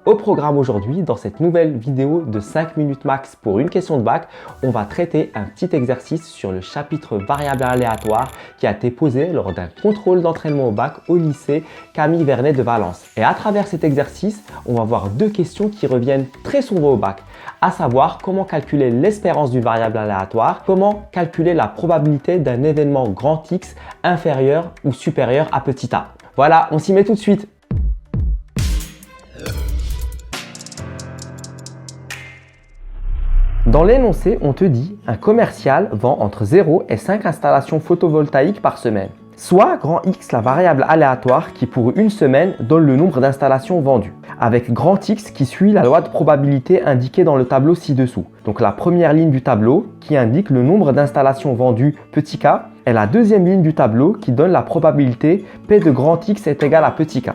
Au programme aujourd'hui, dans cette nouvelle vidéo de 5 minutes max pour une question de bac, on va traiter un petit exercice sur le chapitre variable aléatoire qui a été posé lors d'un contrôle d'entraînement au bac au lycée Camille Vernet de Valence. Et à travers cet exercice, on va voir deux questions qui reviennent très souvent au bac, à savoir comment calculer l'espérance d'une variable aléatoire, comment calculer la probabilité d'un événement grand X inférieur ou supérieur à petit a. Voilà, on s'y met tout de suite. Dans l'énoncé, on te dit un commercial vend entre 0 et 5 installations photovoltaïques par semaine. Soit grand X la variable aléatoire qui pour une semaine donne le nombre d'installations vendues, avec grand X qui suit la loi de probabilité indiquée dans le tableau ci-dessous. Donc la première ligne du tableau qui indique le nombre d'installations vendues petit k et la deuxième ligne du tableau qui donne la probabilité P de grand X est égal à petit k.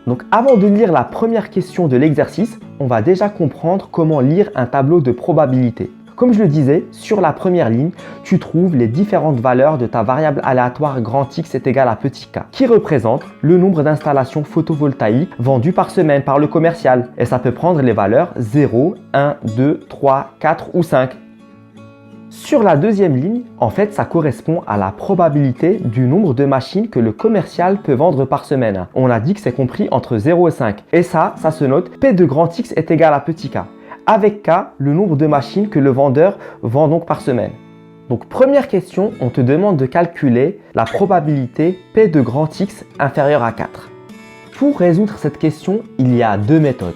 Donc avant de lire la première question de l'exercice, on va déjà comprendre comment lire un tableau de probabilité. Comme je le disais, sur la première ligne, tu trouves les différentes valeurs de ta variable aléatoire grand X est égal à petit k, qui représente le nombre d'installations photovoltaïques vendues par semaine par le commercial. Et ça peut prendre les valeurs 0, 1, 2, 3, 4 ou 5. Sur la deuxième ligne, en fait, ça correspond à la probabilité du nombre de machines que le commercial peut vendre par semaine. On a dit que c'est compris entre 0 et 5. Et ça se note, P de grand X est égal à petit k. Avec k, le nombre de machines que le vendeur vend donc par semaine. Donc première question, on te demande de calculer la probabilité P de grand X inférieur à 4. Pour résoudre cette question, il y a deux méthodes.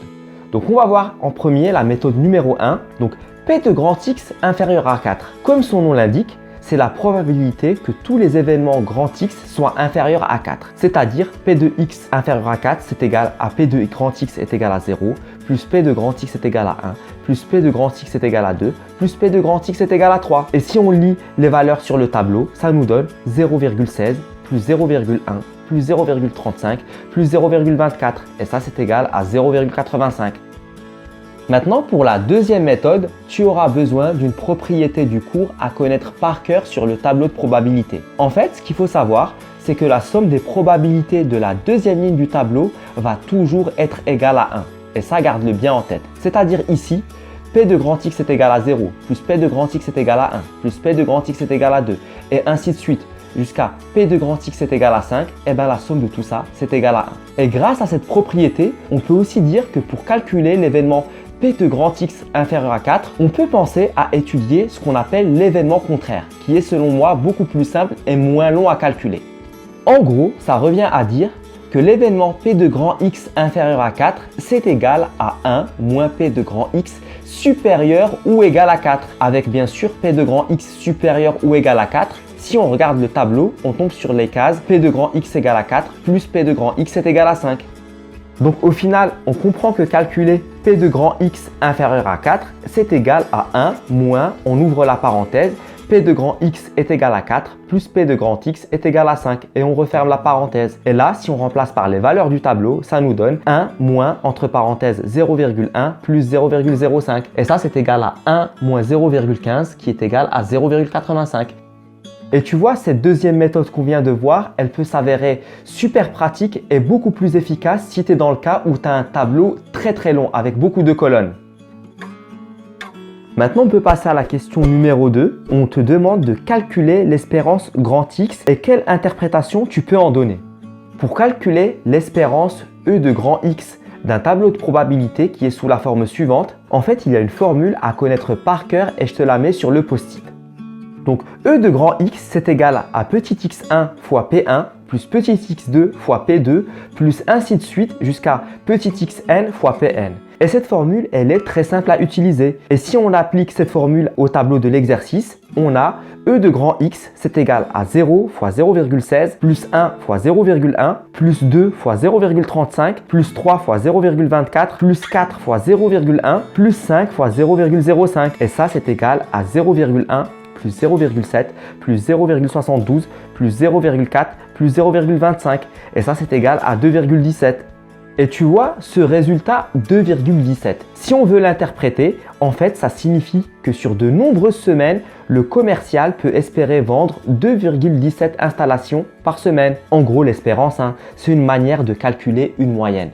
Donc on va voir en premier la méthode numéro 1. Donc P de grand X inférieur à 4. Comme son nom l'indique, c'est la probabilité que tous les événements grand X soient inférieurs à 4. C'est-à-dire P de X inférieur à 4, c'est égal à P de grand X est égal à 0, plus P de grand X est égal à 1, plus P de grand X est égal à 2, plus P de grand X est égal à 3. Et si on lit les valeurs sur le tableau, ça nous donne 0,16 plus 0,1 plus 0,35 plus 0,24. Et ça, c'est égal à 0,85. Maintenant, pour la deuxième méthode, tu auras besoin d'une propriété du cours à connaître par cœur sur le tableau de probabilité. En fait, ce qu'il faut savoir, c'est que la somme des probabilités de la deuxième ligne du tableau va toujours être égale à 1. Et ça, garde-le bien en tête. C'est-à-dire ici, P de grand X est égal à 0, plus P de grand X est égal à 1, plus P de grand X est égal à 2, et ainsi de suite. Jusqu'à P de grand X est égal à 5, et bien la somme de tout ça, c'est égal à 1. Et grâce à cette propriété, on peut aussi dire que pour calculer l'événement P de grand X inférieur à 4, on peut penser à étudier ce qu'on appelle l'événement contraire, qui est selon moi beaucoup plus simple et moins long à calculer. En gros, ça revient à dire que l'événement P de grand X inférieur à 4, c'est égal à 1 moins P de grand X supérieur ou égal à 4, avec bien sûr P de grand X supérieur ou égal à 4. Si on regarde le tableau, on tombe sur les cases P de grand X égale à 4 plus P de grand X est égal à 5. Donc au final, on comprend que calculer P de grand X inférieur à 4, c'est égal à 1 moins, on ouvre la parenthèse, P de grand X est égal à 4 plus P de grand X est égal à 5 et on referme la parenthèse. Et là, si on remplace par les valeurs du tableau, ça nous donne 1 moins, entre parenthèses, 0,1 plus 0,05. Et ça, c'est égal à 1 moins 0,15 qui est égal à 0,85. Et tu vois, cette deuxième méthode qu'on vient de voir, elle peut s'avérer super pratique et beaucoup plus efficace si tu es dans le cas où tu as un tableau très long avec beaucoup de colonnes. Maintenant, on peut passer à la question numéro 2. On te demande de calculer l'espérance grand X et quelle interprétation tu peux en donner. Pour calculer l'espérance E de grand X d'un tableau de probabilité qui est sous la forme suivante, en fait, il y a une formule à connaître par cœur et je te la mets sur le post-it. Donc E de grand X, c'est égal à petit x1 fois P1 plus petit x2 fois P2 plus ainsi de suite jusqu'à petit xn fois Pn. Et cette formule, elle est très simple à utiliser. Et si on applique cette formule au tableau de l'exercice, on a E de grand X, c'est égal à 0 fois 0,16 plus 1 fois 0,1 plus 2 fois 0,35 plus 3 fois 0,24 plus 4 fois 0,1 plus 5 fois 0,05. Et ça, c'est égal à 0,1 plus 0,7 plus 0,72 plus 0,4 plus 0,25. Et ça, c'est égal à 2,17. Et tu vois ce résultat 2,17. Si on veut l'interpréter, en fait, ça signifie que sur de nombreuses semaines, le commercial peut espérer vendre 2,17 installations par semaine. En gros, l'espérance, c'est une manière de calculer une moyenne.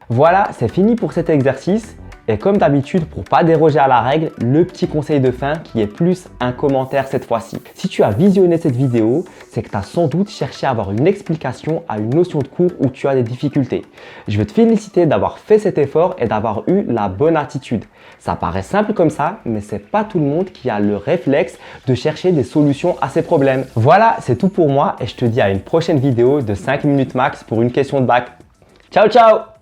Voilà, c'est fini pour cet exercice. Et comme d'habitude, pour pas déroger à la règle, le petit conseil de fin qui est plus un commentaire cette fois-ci. Si tu as visionné cette vidéo, c'est que tu as sans doute cherché à avoir une explication à une notion de cours où tu as des difficultés. Je veux te féliciter d'avoir fait cet effort et d'avoir eu la bonne attitude. Ça paraît simple comme ça, mais c'est pas tout le monde qui a le réflexe de chercher des solutions à ces problèmes. Voilà, c'est tout pour moi et je te dis à une prochaine vidéo de 5 minutes max pour une question de bac. Ciao, ciao!